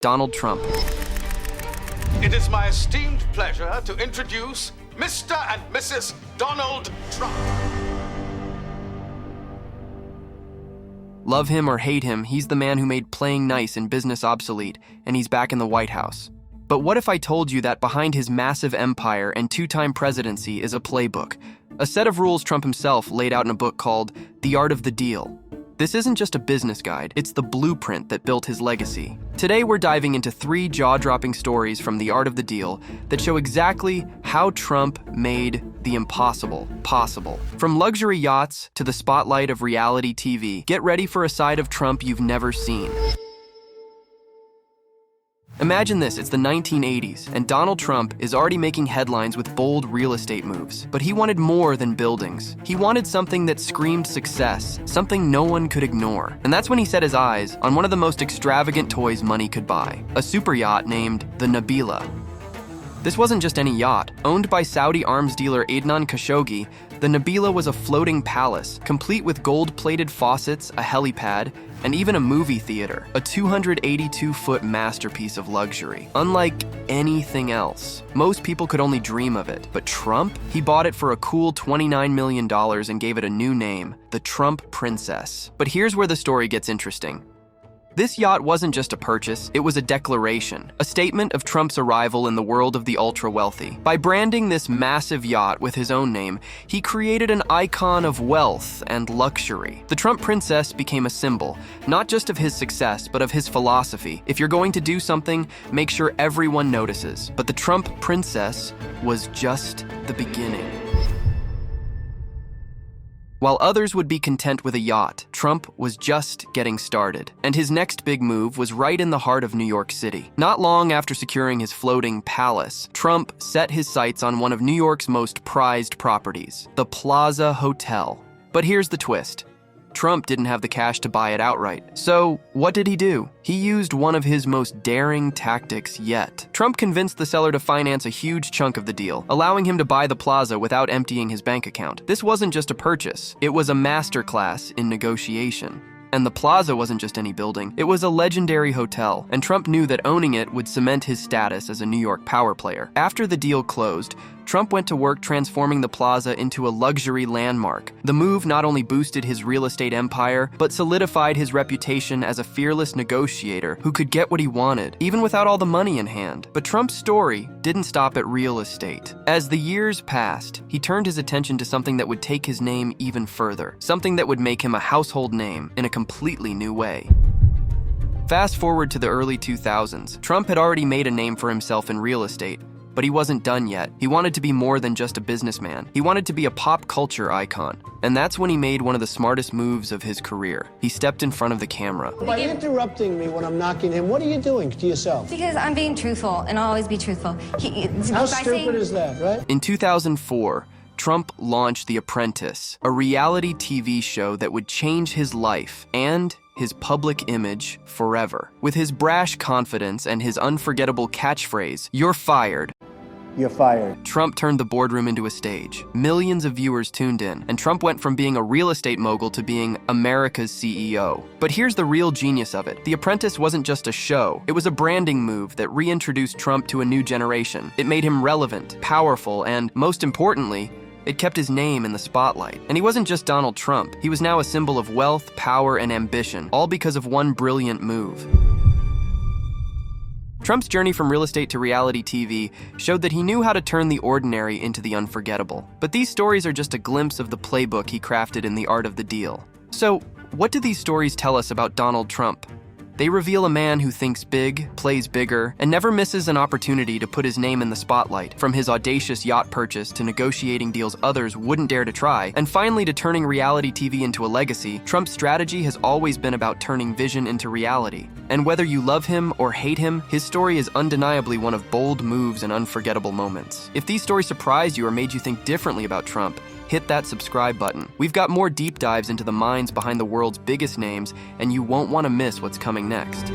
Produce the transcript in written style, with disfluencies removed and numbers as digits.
Donald Trump. It is my esteemed pleasure to introduce Mr. and Mrs. Donald Trump. Love him or hate him, he's the man who made playing nice and business obsolete, and he's back in the White House. But what if I told you that behind his massive empire and two-time presidency is a playbook, a set of rules Trump himself laid out in a book called The Art of the Deal? This isn't just a business guide, it's the blueprint that built his legacy. Today we're diving into 3 jaw-dropping stories from The Art of the Deal that show exactly how Trump made the impossible possible. From luxury yachts to the spotlight of reality TV, get ready for a side of Trump you've never seen. Imagine this, it's the 1980s, and Donald Trump is already making headlines with bold real estate moves. But he wanted more than buildings. He wanted something that screamed success, something no one could ignore. And that's when he set his eyes on one of the most extravagant toys money could buy, a superyacht named the Nabila. This wasn't just any yacht. Owned by Saudi arms dealer Adnan Khashoggi, the Nabila was a floating palace, complete with gold-plated faucets, a helipad, and even a movie theater, a 282-foot masterpiece of luxury. Unlike anything else, most people could only dream of it. But Trump? He bought it for a cool $29 million and gave it a new name, the Trump Princess. But here's where the story gets interesting. This yacht wasn't just a purchase, it was a declaration, a statement of Trump's arrival in the world of the ultra-wealthy. By branding this massive yacht with his own name, he created an icon of wealth and luxury. The Trump Princess became a symbol, not just of his success, but of his philosophy. If you're going to do something, make sure everyone notices. But the Trump Princess was just the beginning. While others would be content with a yacht, Trump was just getting started. And his next big move was right in the heart of New York City. Not long after securing his floating palace, Trump set his sights on one of New York's most prized properties, the Plaza Hotel. But here's the twist. Trump didn't have the cash to buy it outright. So, what did he do? He used one of his most daring tactics yet. Trump convinced the seller to finance a huge chunk of the deal, allowing him to buy the plaza without emptying his bank account. This wasn't just a purchase, it was a masterclass in negotiation. And the plaza wasn't just any building, it was a legendary hotel, and Trump knew that owning it would cement his status as a New York power player. After the deal closed, Trump went to work transforming the plaza into a luxury landmark. The move not only boosted his real estate empire, but solidified his reputation as a fearless negotiator who could get what he wanted, even without all the money in hand. But Trump's story didn't stop at real estate. As the years passed, he turned his attention to something that would take his name even further, something that would make him a household name in a completely new way. Fast forward to the early 2000s, Trump had already made a name for himself in real estate. But he wasn't done yet. He wanted to be more than just a businessman. He wanted to be a pop culture icon. And that's when he made one of the smartest moves of his career. He stepped in front of the camera. By interrupting me when I'm knocking him, what are you doing to yourself? Because I'm being truthful, and I'll always be truthful. How stupid is that, right? In 2004, Trump launched The Apprentice, a reality TV show that would change his life and his public image forever. With his brash confidence and his unforgettable catchphrase, "You're fired," You're fired. Trump turned the boardroom into a stage. Millions of viewers tuned in, and Trump went from being a real estate mogul to being America's CEO. But here's the real genius of it. The Apprentice wasn't just a show. It was a branding move that reintroduced Trump to a new generation. It made him relevant, powerful, and, most importantly, it kept his name in the spotlight. And he wasn't just Donald Trump. He was now a symbol of wealth, power, and ambition, all because of one brilliant move. Trump's journey from real estate to reality TV showed that he knew how to turn the ordinary into the unforgettable. But these stories are just a glimpse of the playbook he crafted in The Art of the Deal. So, what do these stories tell us about Donald Trump? They reveal a man who thinks big, plays bigger, and never misses an opportunity to put his name in the spotlight, from his audacious yacht purchase to negotiating deals others wouldn't dare to try, and finally to turning reality TV into a legacy. Trump's strategy has always been about turning vision into reality. And whether you love him or hate him, his story is undeniably one of bold moves and unforgettable moments. If these stories surprised you or made you think differently about Trump, hit that subscribe button. We've got more deep dives into the minds behind the world's biggest names, and you won't want to miss what's coming next.